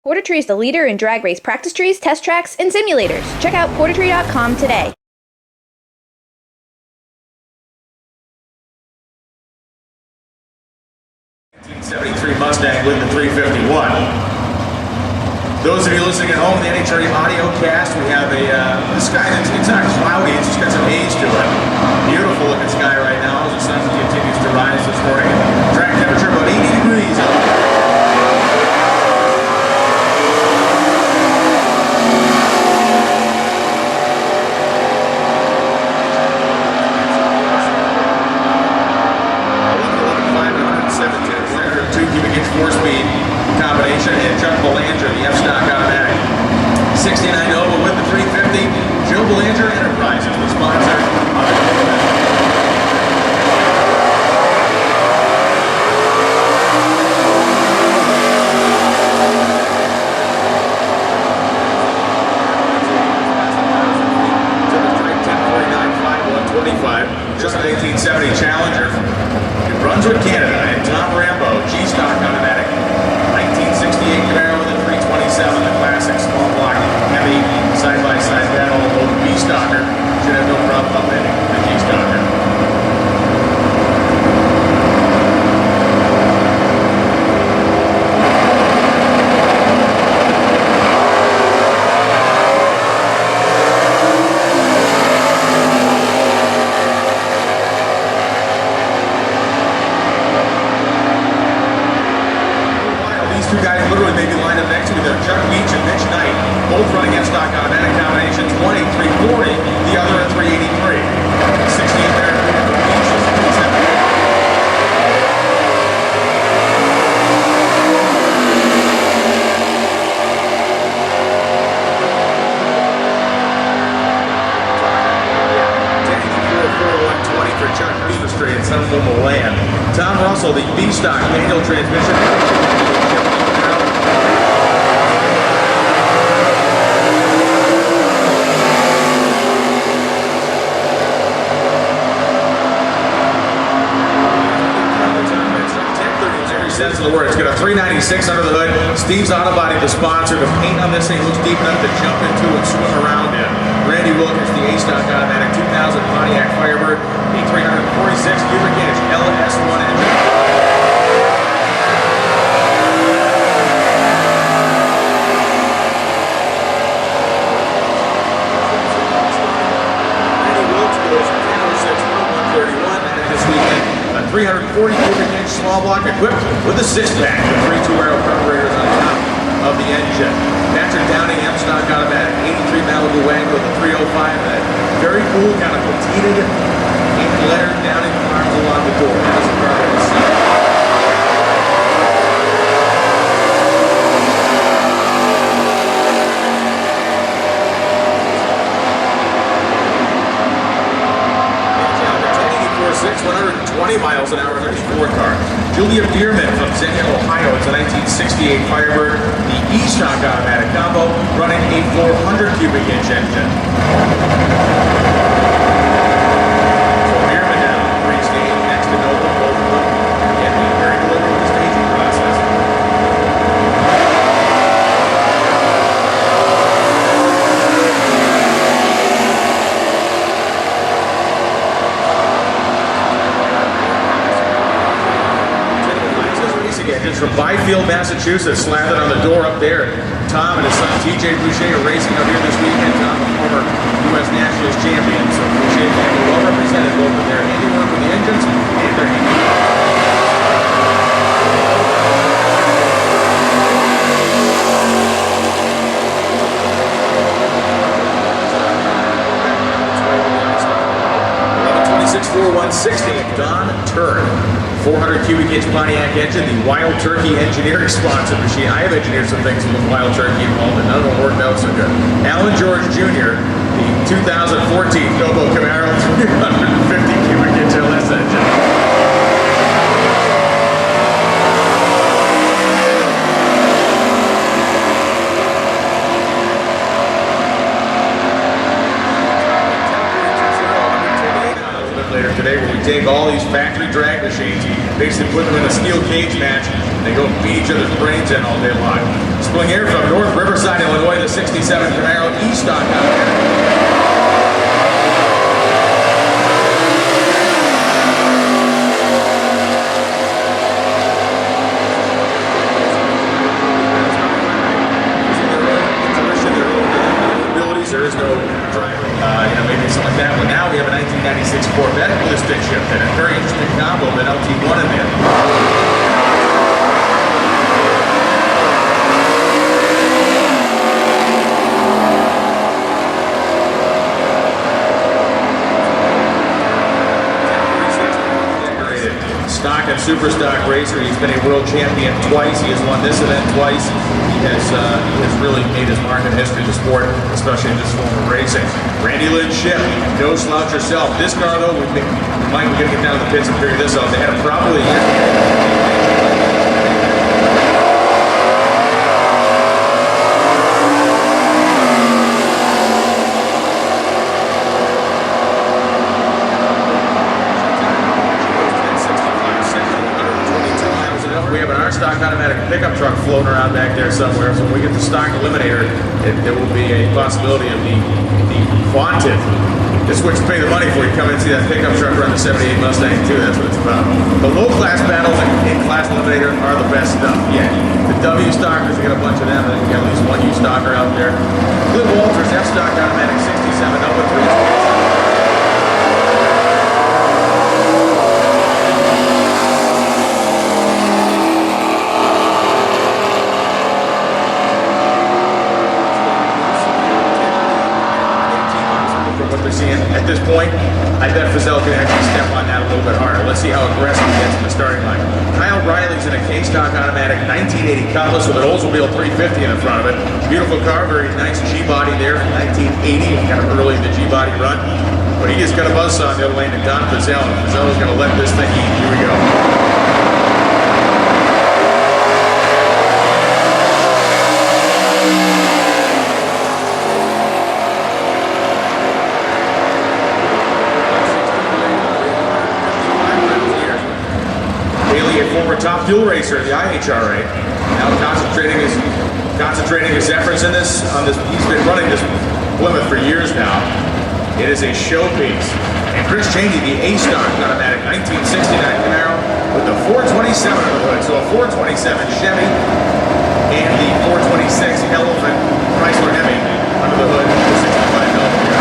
Portatree is the leader in drag race practice trees, test tracks, and simulators. Check out portatree.com today. '73 Mustang with the 351. Those of you listening at home, the NHRE audio cast, we have the sky that's it's not cloudy, it's just got some haze to it. Beautiful looking sky right now as the sun continues to rise this morning. Track temperature about 80 degrees. Four-speed combination and Chuck Belanger, the F-Stock automatic. 69 Nova with the 350. Joe Belanger Enterprises, the sponsor of the just a 1970 Challenger in Brunswick, Canada, and Tom Rambo, G-Stock automatic. 1968 Camaro with a 327, the classic small block, heavy, side-by-side battle, old B-Stocker. Should have no problem updating the G-Stocker. Two guys literally maybe lined up next to each other. Chuck Beach and Mitch Knight, both running F-Stock automatic combination 20, 340, the other at 383. 68 there, Beach is 370. For Chuck Beach straight in some normal land. Tom Russell, the B-Stock manual transmission. Sense of the word. It's got a 396 under the hood. Steve's Auto Body, the sponsor. The paint on this thing looks deep enough to jump into and swim around in. Randy Wilkins, the A-Stock automatic 2000 Pontiac Firebird, a 346 cubic inch LS1 engine. Randy Wilkins goes 1006 131 this weekend. 340 cubic inch small block equipped with a 6-pack with 3 2-arrow carburetors on top of the engine. Patrick Downing M-Stock automatic 83 Malibu wagon with a 305. That very cool kind of patinted and lettered Downing arms along the door. That is a car that was six, 120 miles an hour in Ford car. Julia Bierman from Xenia, Ohio. It's a 1968 Firebird, the E-Stock automatic combo, running a 400 cubic inch engine. So Bierman now pre-staged next to Nova, both of them. Again, being very deliberate with the staging process. Engines from Byfield, Massachusetts, slathered on the door up there. Tom and his son TJ Boucher are racing out here this weekend. Tom, the former U.S. Nationals champion. So Boucher family well represented both in their handiwork with the engines and their handiwork. Don Turk, 400 cubic inch Pontiac engine, the Wild Turkey engineering sponsored machine. I have engineered some things with Wild Turkey involved, and none of them worked out so good. Alan George Jr., the 2014 Novo Camaro, 350 cubic inch LS engine. Today, where we take all these factory drag machines, basically put them in a steel cage match, They go beat each other's brains in all day long. Spilling here from North Riverside, Illinois, the 67 Camaro E-Stock out there. There is no driver, maybe something like that. But now we have a 1996 Corvette with a stick shift in it. Very interesting combo of an LT1 in there. Stock and super stock racer. He's been a world champion twice. He has won this event twice. He has really made his mark in history of the sport, especially in this form of racing. Randy Lynn Ship, no slouch yourself. This car, though, we think we're going to get down to the pits and figure this out. They had a probably stock automatic pickup truck floating around back there somewhere. So when we get the stock Eliminator, there will be a possibility of the Quantum. This is what you pay the money for. You come in and see that pickup truck run the 78 Mustang too. That's what it's about. The low class battles in class Eliminator are the best stuff. Yeah, the W stockers, we got a bunch of them. We got at least one U stocker out there. Cliff Walters F stock automatic 67 up with 3. At this point, I bet Fazell can actually step on that a little bit harder. Let's see how aggressive he gets in the starting line. Kyle Riley's in a K-Stock automatic 1980 Cutlass with an Oldsmobile 350 in the front of it. Beautiful car, very nice G-body there in 1980, kind of early in the G-body run. But he just got a buzzsaw on the other lane to Don Fazell, and Fazell is going to let this thing eat. Here we go. Former top fuel racer in the IHRA, now concentrating his efforts in this. He's been running this Plymouth for years now. It is a showpiece. And Chris Cheney, the A-Stock automatic 1969 Camaro with the 427 on the hood. So a 427 Chevy and the 426 Elephant Chrysler Hemi under the hood with 65 millimeter.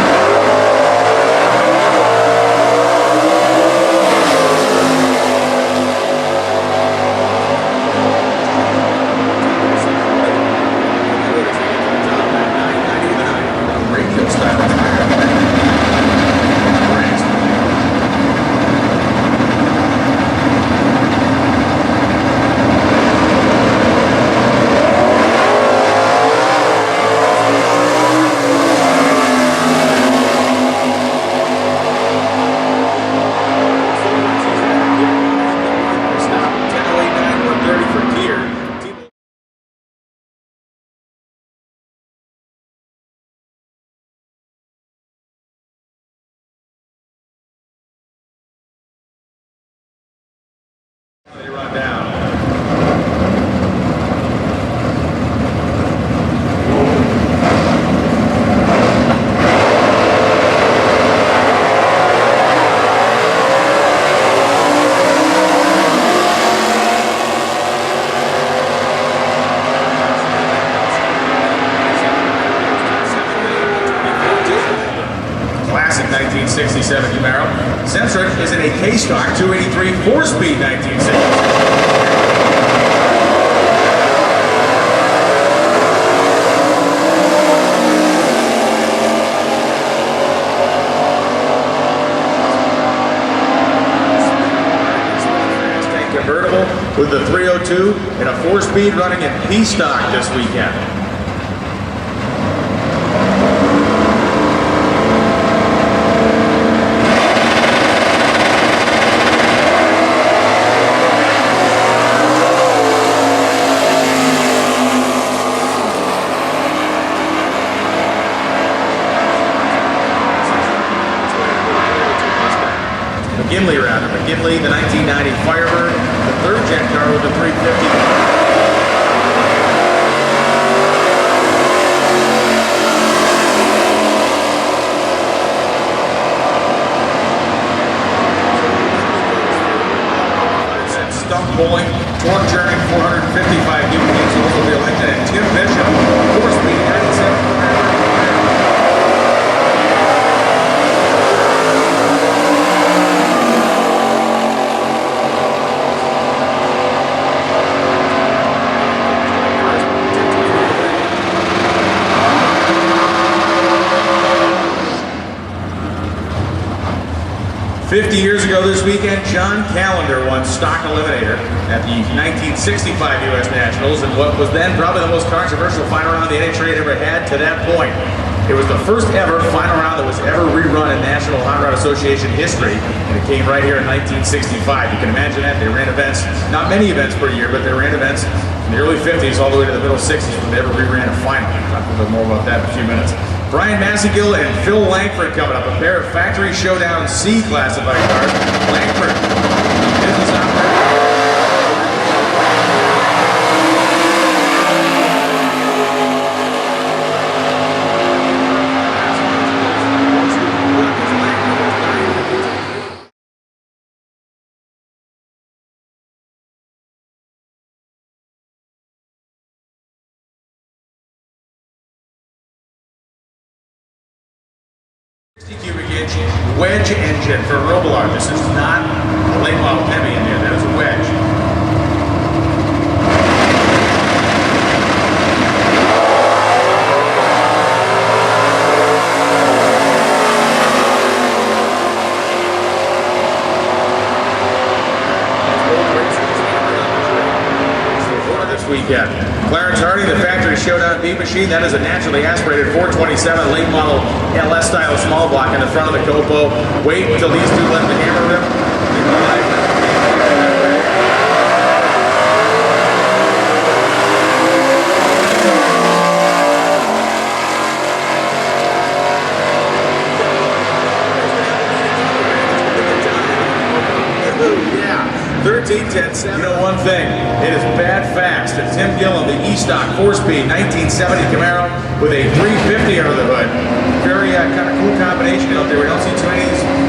They run down. Classic 1967 Camaro. Centric is in a K-Stock 283 4-speed 1967. Convertible with the 302 and a 4-speed running in P-Stock this weekend. McGinley, the 1990 Firebird, the third gen car with the 350. 'Stump pulling, torque churning, 455 cubic inches, also be elected, and Tim Bishop, 4-speed, 97. 50 years ago this weekend, John Callender won stock eliminator at the 1965 U.S. Nationals in what was then probably the most controversial final round the NHRA had ever had to that point. It was the first ever final round that was ever rerun in National Hot Rod Association history, and it came right here in 1965. You can imagine that. They ran events, not many events per year, but they ran events in the early 50s all the way to the middle 60s when they ever reran a final. I'll talk a little bit more about that in a few minutes. Brian Massagill and Phil Langford coming up, a pair of Factory Showdown C classified cars. Langford, business operator. Cubic inch wedge engine for Robillard. This is not a late model Hemi in there, that is a wedge. This weekend. Clarence Hardy, the Factory Showdown B machine, that is a naturally aspirated 427 late model LS style small block in the front of the Copo. Wait until these two let the hammer rip. Yeah, 13-10-7. You know one thing, it is bad fast. And Tim Gillum, the E-Stock 4-speed 1970 Camaro with a 350 under the hood. Very kind of cool combination out there. We don't see too many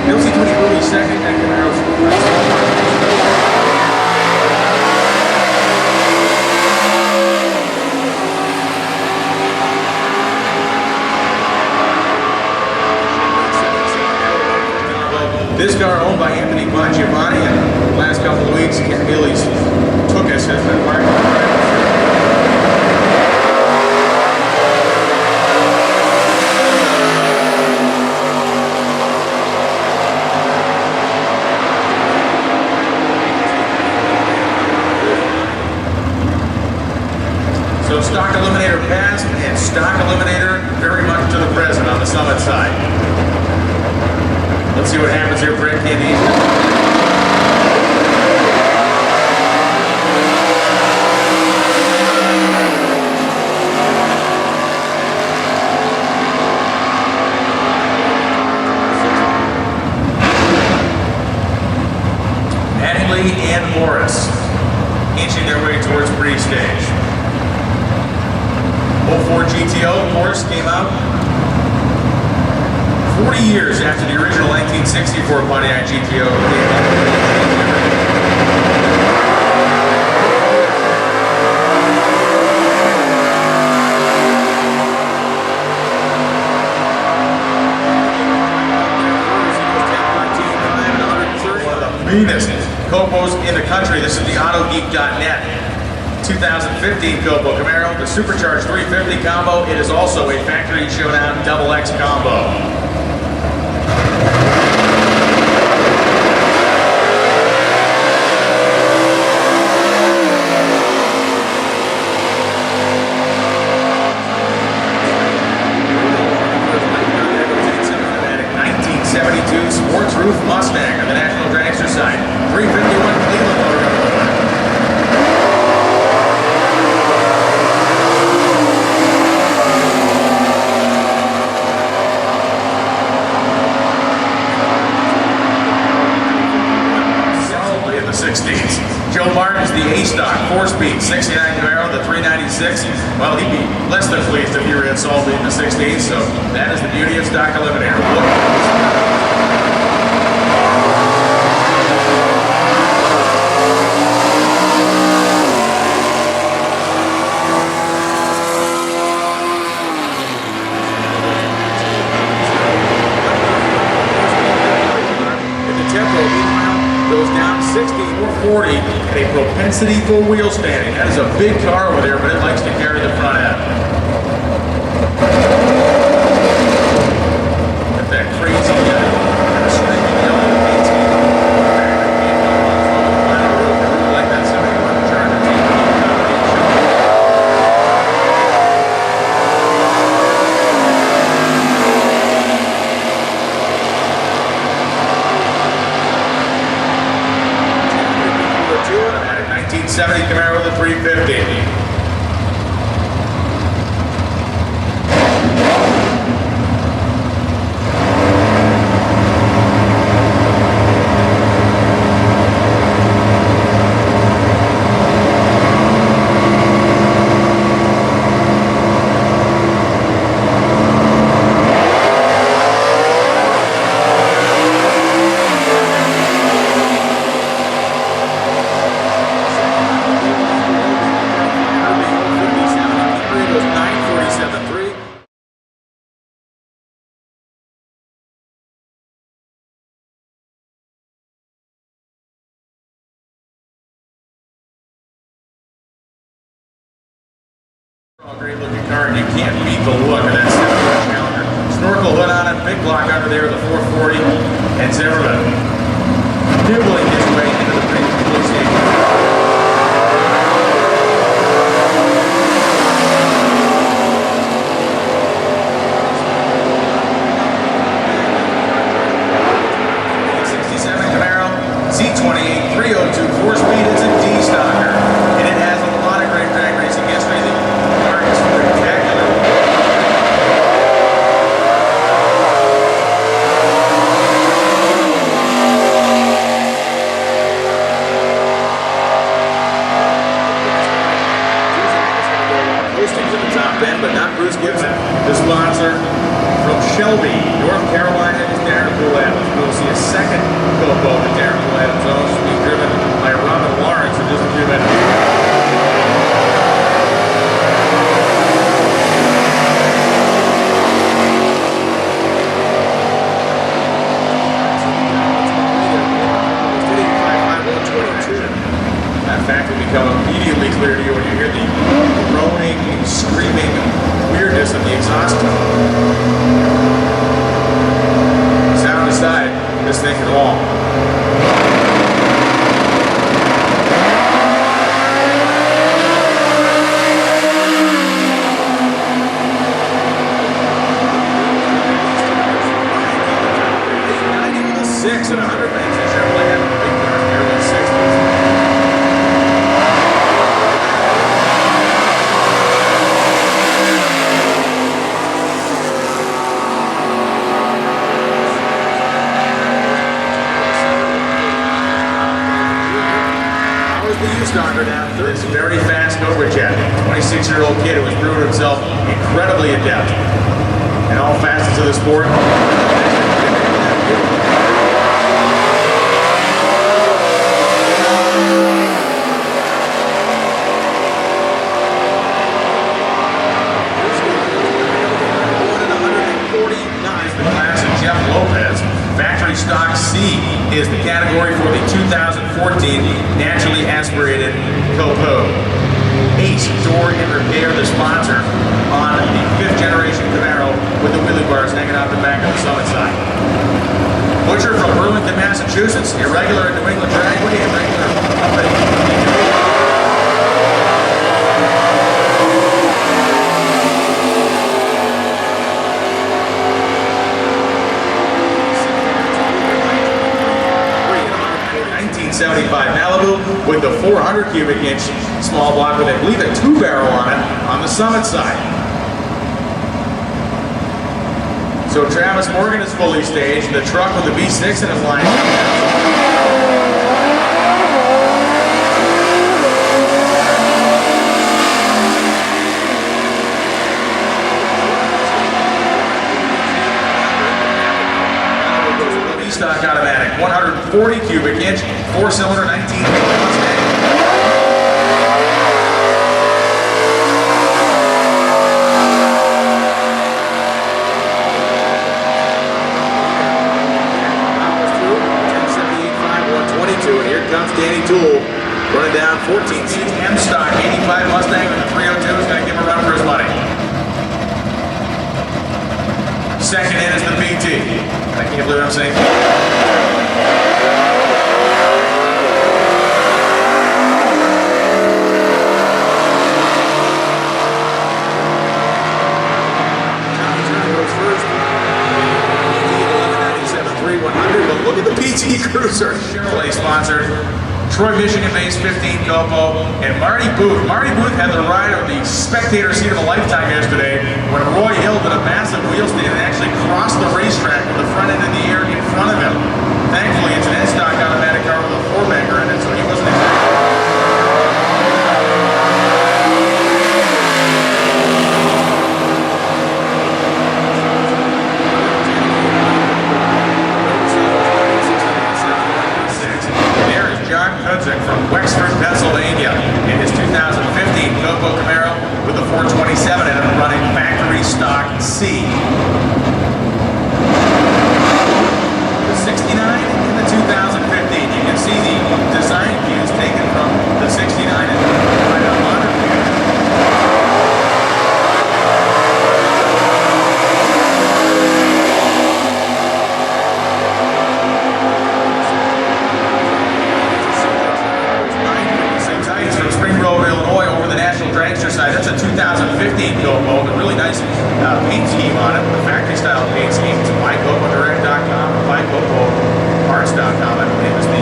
early second-gen Camaros. This car owned by Anthony Bongiovanni, and the last couple of weeks, Ken Healy's took us as the market. So stock eliminator past and stock eliminator very much to the present on the Summit side. Let's see what happens here for MKD. Mattingly and Morris inching their way towards pre-stage. 04 GTO, Morris came out 40 years after the original 1964 Pontiac GTO came out. One of the meanest Copos in the country. This is the AutoGeek.net 2015 Copo Camaro, the Supercharged 350 combo. It is also a Factory Showdown Double X combo. Sports Roof Mustang on the National Dragster side. 351 Cleveland motor. 4-speed 69 Camaro, the 396. Well, he'd be less than pleased if you were insulted in the 16, so that is the beauty of stock Eliminator. Look. Goes down 60 or 40 and a propensity for wheel standing. That is a big car over there, but it likes to carry the front end. With that crazy kind of screaming yellow paint scheme. Like that 71 Charger team. At a 1970 Camaro with a 350. Great looking car, and you can't beat the look of that 7-inch Challenger. Snorkel hood on it, big block under there with a 440, and Zimmerman nibbling his way into the big police station. Z28 302 4-speed is a D-stocker, and it has a lot of great drag racing history. The car is spectacular. Posting to the top end, but not Bruce Gibson. The sponsor from Shelby, North Carolina, is Darren Poole Adams. We'll see a second Copo that Darren Poole Adams owns, being driven by Robin Lawrence in just a few minutes. That fact will become immediately clear to you when you hear the groaning, screaming weirdness of the exhaust tone. Sound aside, this thing can walk. Six and 100 minutes in Chevrolet had a big car in the early 60s. Starter down to this very fast overjet. 26-year-old kid who has proven himself incredibly adept in all facets of the sport. Factory stock C is the category for the 2014 naturally aspirated Copo. Ace Door and Repair, the sponsor on the 5th generation Camaro with the wheelie bars hanging out the back of the summit side. Butcher from Burlington, Massachusetts, irregular in New England dragway, and regular company. Malibu with the 400 cubic inch small block with, I believe, a 2-barrel on it on the summit side. So Travis Morgan is fully staged. The truck with the V6 in his line. stock automatic, 140 cubic inch, 4-cylinder, 19 Mustang. And here comes Danny Toole running down 14 seats. M stock 85 Mustang with the 302 is going to give him a run for his money. Second in is the PT. I can't believe I'm saying. Goes first. 1197 3100. But look at the PT Cruiser. Chevrolet sponsored. Troy, Michigan-based 15 GoPro, and Marty Booth. Marty Booth had the ride of the spectator seat of a lifetime yesterday when Roy Hill did a massive wheel stand and actually crossed the racetrack with the front end in the air in front of him. Thankfully, it's an N-stock automatic car with a four-bagger in it, so he wasn't exactly... from Wexford, Pennsylvania, in his 2015 GoPro Camaro with a 427 and a running factory stock C. The 69 and the 2015. You can see the design cues taken from the 69 and the modern view. That's a 2015 GoPro with a really nice paint scheme on it, with a factory style paint scheme. It's buyGoProDirect.com or buyGoProParts.com, I believe is the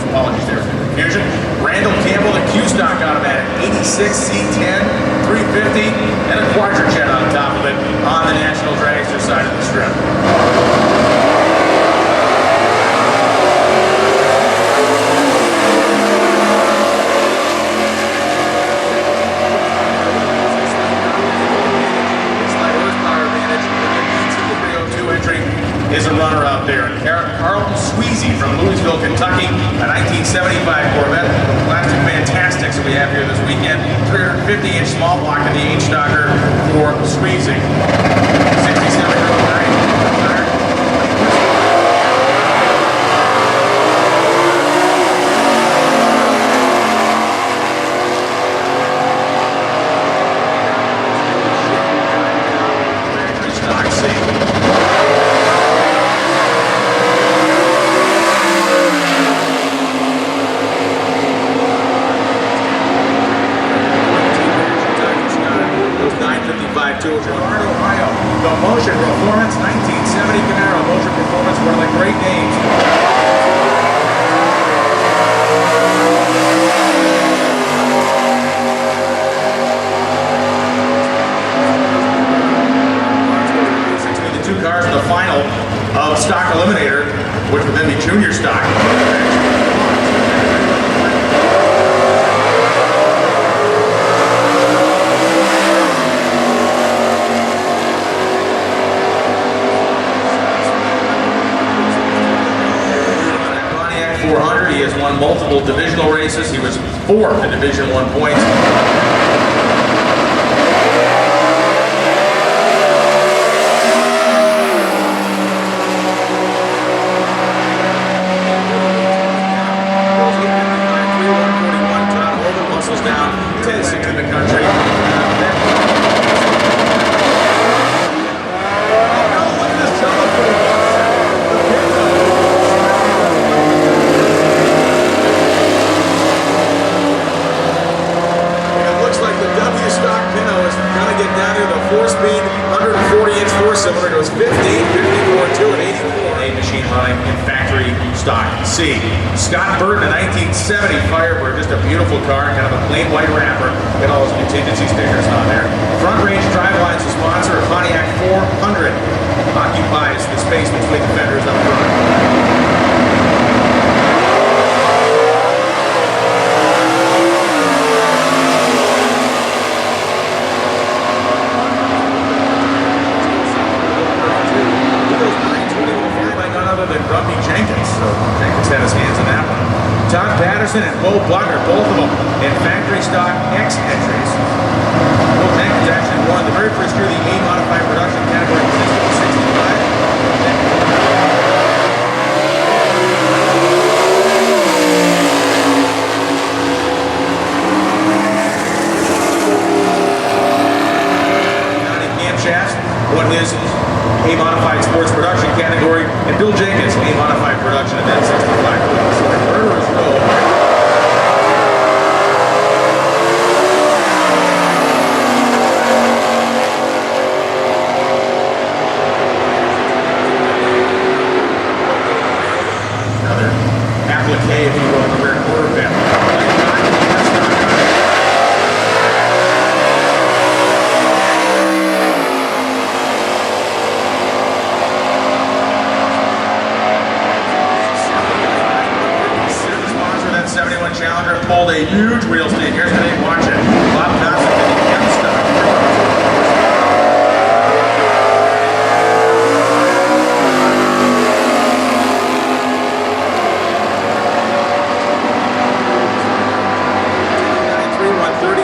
apologies there for the confusion. Randall Campbell, the Q stock automatic, 86 C10, 350, and a quadra-jet on top of it on the National Dragster side of the strip. Slight horsepower advantage. The 302 entry is a runner out there. Carlton Sweezy from Louisville, Kentucky, a 1975 Corvette. Plastic Fantastics that we have here this weekend. 350-inch small block in the H-Stocker for Sweezy. 67-year-old stock C. Ohio. The Motion Performance 1970 Camaro. Motion Performance, one of the great names. The two cars in the final of stock Eliminator, which would then be junior stock. He has won multiple divisional races. He was fourth in Division I points. Muscles down, 10-6 in the country. Cylinder goes 15, 54, 2, and 84. A machine running in factory stock C. Scott Burton, a 1970 Firebird, just a beautiful car, kind of a plain white wrapper. Got all those contingency stickers on there. Front Range Driveline's the sponsor. A Pontiac 400 occupies the space between the fenders up front. his hands on that one. Todd Patterson and Bo Buckner, both of them in factory stock X entries. Bill Jenkins actually won the very first year of the A modified production category in 65. Won his A modified sports production category, and Bill Jenkins A modified production in that 65. So the murderers row. Another applique, if you will, on the rear quarter bit. Challenger pulled a huge wheel stake. Here's the name, watch it. Bob Johnson did the M stock.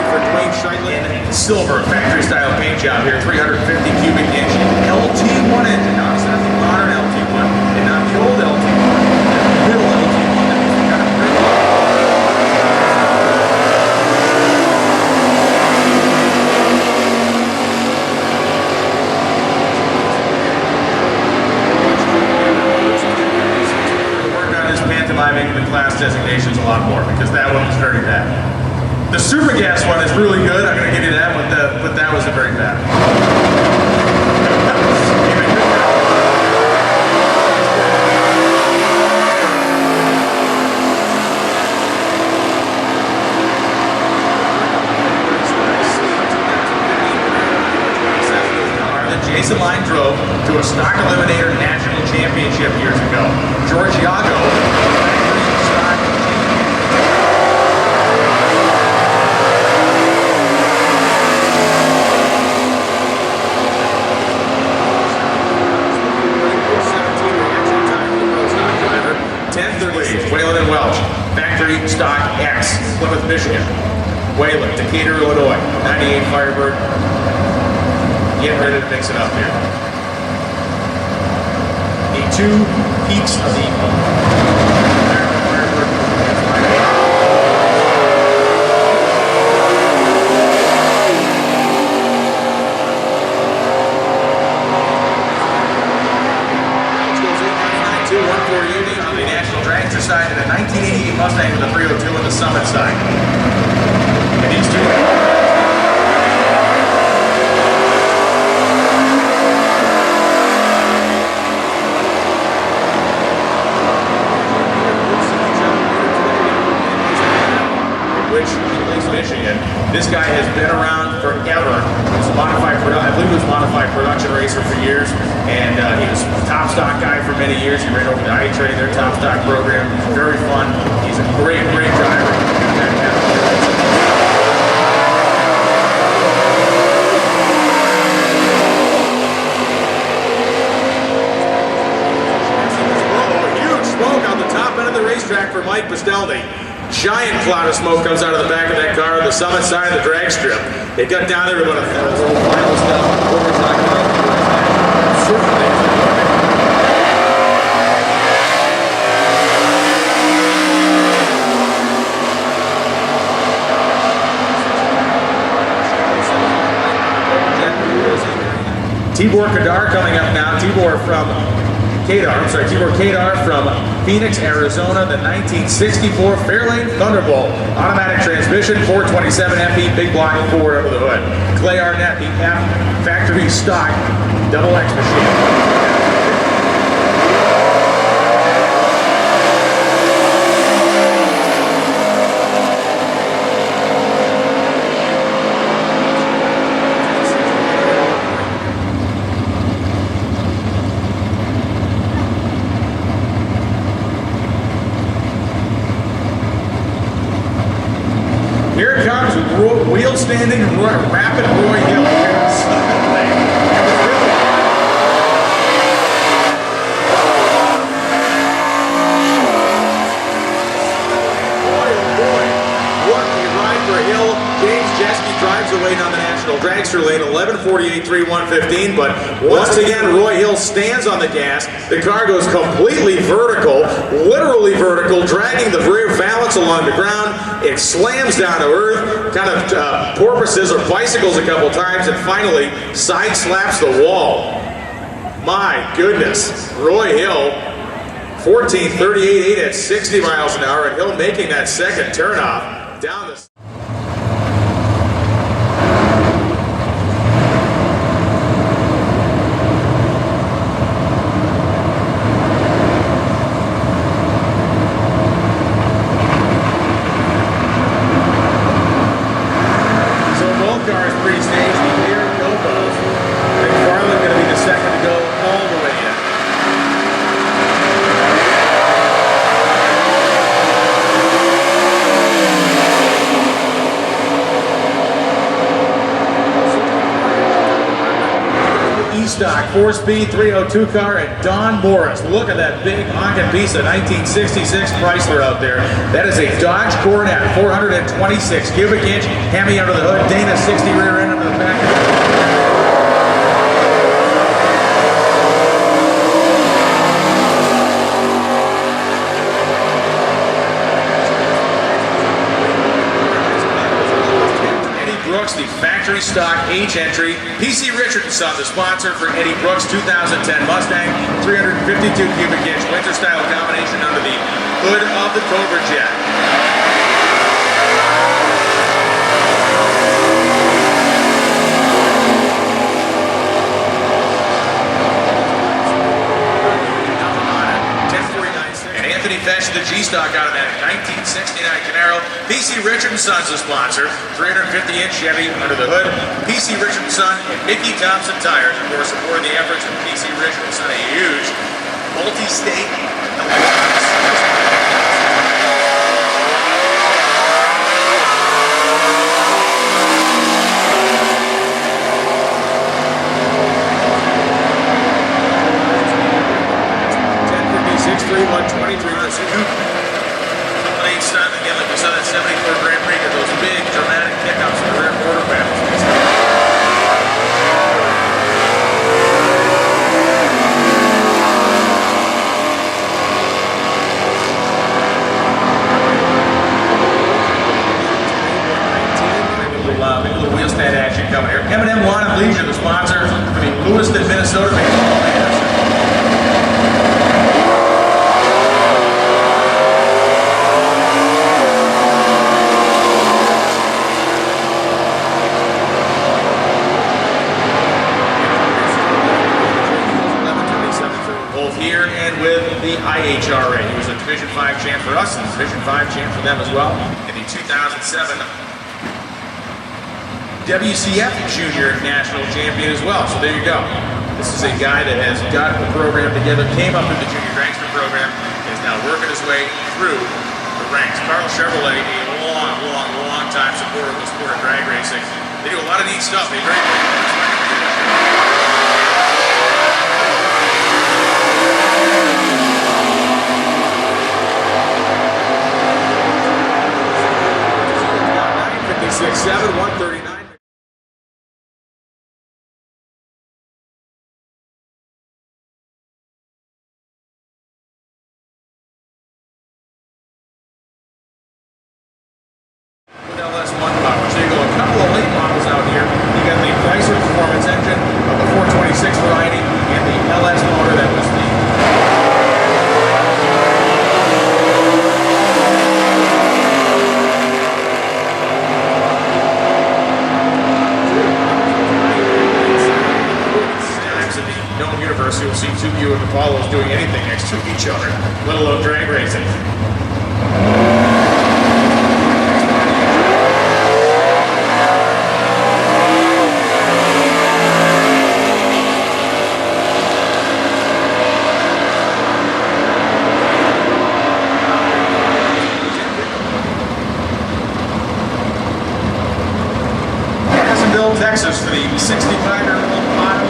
For Dwayne Scheidlin, silver factory style paint job here, 350 cubic inch LT1 engine. Now it's not the modern LT1 and not the old LT1, the middle LT1 that was kind of pretty. Making the class designations a lot more because that one was very bad. The super gas one is really good. I'm going to give you that, but that was a very bad one. Jason Line drove to a stock Eliminator national championship years ago. George Iago, stock driver. 10:30, Whalen and Welch, factory stock X, Plymouth, Michigan. Whalen, Decatur, Illinois, 98 Firebird. Getting ready to mix it up here. The two peaks of the on the National Dragster side and a 1988 Mustang with a 302 on the Summit side. And these two. Michigan. This guy has been around forever. He was a modified, I believe he was a modified production racer for years, and he was a top stock guy for many years. He ran over the iTrade, their top stock program. Very fun. He's a great driver. Huge smoke on the top end of the racetrack for Mike Basteldi. Giant cloud of smoke comes out of the back of that car on the Summit side of the drag strip. They got down there with a little final stuff. What we're talking about. Tibor Kadar coming up now. Tibor Kadar from Phoenix, Arizona, the 1964 Fairlane Thunderbolt. Automatic transmission, 427 FE, big block Ford under the hood. Clay Arnett, the F factory stock double X machine. Here comes wheel standing rapid Roy Hill. passenger lane, 11:48.3, 1:15. But once again, Roy Hill stands on the gas. The car goes completely vertical, literally vertical, dragging the rear valance along the ground. It slams down to earth, kind of porpoises or bicycles a couple times, and finally side slaps the wall. My goodness, Roy Hill, 14:38.8 at 60 miles an hour, and Hill making that second turnoff down the. Cars pre-staged, clear, no both. McFarland going to be the second to go all the way in. E-Stock 4-speed 302 car and Don Morris. Look at that big honking piece of 1966 Chrysler out there. That is a Dodge Coronet, 426 cubic inch, Hemi under the hood, Dana 60 rear end under the back. The factory stock H entry. PC Richardson, the sponsor for Eddie Brooks' 2010 Mustang, 352 cubic inch winter style combination under the hood of the Cobra Jet. The G-Stock automatic 1969 Camaro. PC Richardson's the sponsor. 350-inch Chevy under the hood. PC Richardson and Mickey Thompson Tires, of course, supporting the efforts of PC Richardson, a huge multi-state again, like we saw that 74 Grand Prix, get those big dramatic pickups in the rear quarter panels. Maybe a little wheel stand action coming here. M&M Lawn and Leisure, the sponsor for the Lewiston, Minnesota baseball fans. Here and with the IHRA. He was a Division 5 champ for us and Division 5 champ for them as well. And the 2007 WCF Junior National Champion as well. So there you go. This is a guy that has got the program together, came up in the Junior Dragster program, and is now working his way through the ranks. Carl Chevrolet, a long time supporter of the sport of drag racing. They do a lot of neat stuff. They very LS1 power. So you go a couple of late models out here. You got the Chrysler Performance engine of the 426 variety and the LS motor that was the known universe. You'll see two Buick Apollos doing anything next to each other, let alone drag racing. Texas for the 65-year-old model.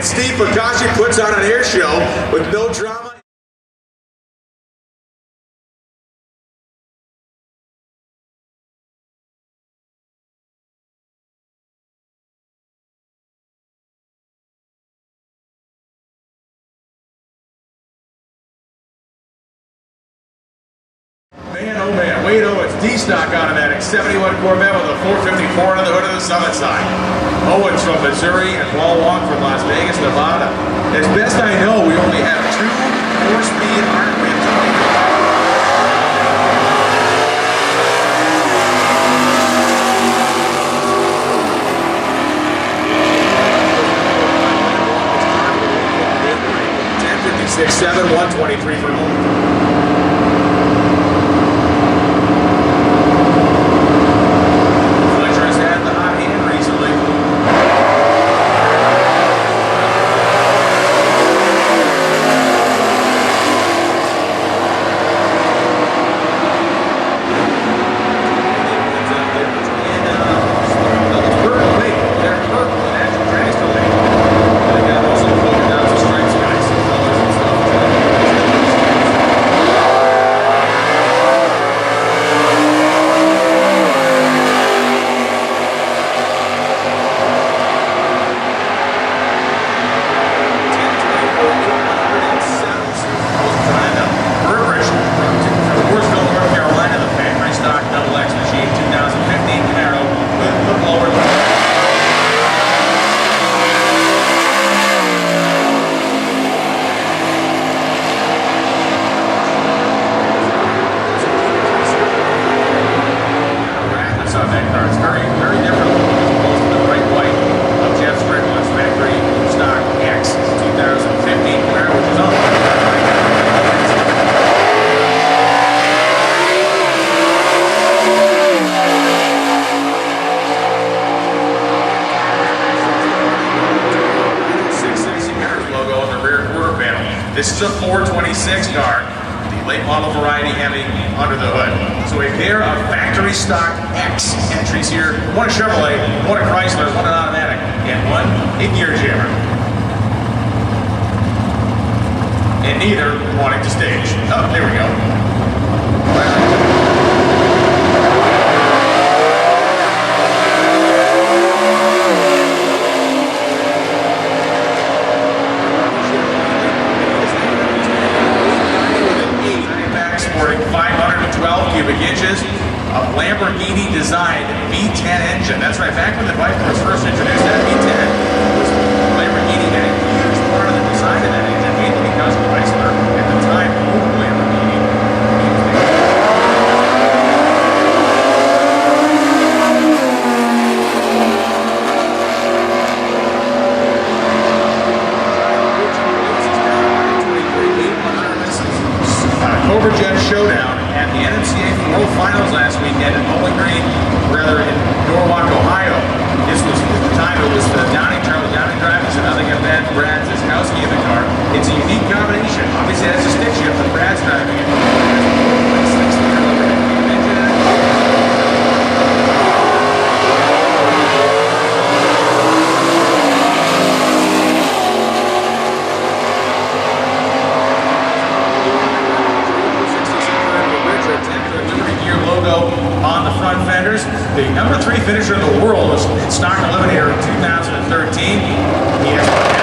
Steve Fukashi puts on an air show with no drama. Man, oh man, Wade Owens, D-Stock automatic, 71 Corvette with a 454 on the hood of the Summit side. Owens from Missouri and Paul Wong from Las Vegas, Nevada. As best I know, we only have 2 4-speed art rims. $10.56.7, $123 for home. This is a 426 car, the late model variety having under the hood. So a pair of factory stock X entries here, one a Chevrolet, one a Chrysler, one an automatic, and one a gear jammer. And neither wanting to stage. Oh, there we go. A Lamborghini designed V10 engine. That's right, back when the bike was first introduced, that V10 was Lamborghini had a huge part of the design of that engine, mainly because Chrysler at the time owned Lamborghini. Cobra Jet Showdown at the NMCA World Finals last weekend in Bowling Green, rather in Norwalk, Ohio. This was at the time it was the Charles Downing drive. It's another event. Brad Ziskowski in the car. It's a unique combination. Obviously, it has a stick shift, but Brad's driving it. On the front fenders. The number 3 finisher in the world was in stock Eliminator in 2013. He has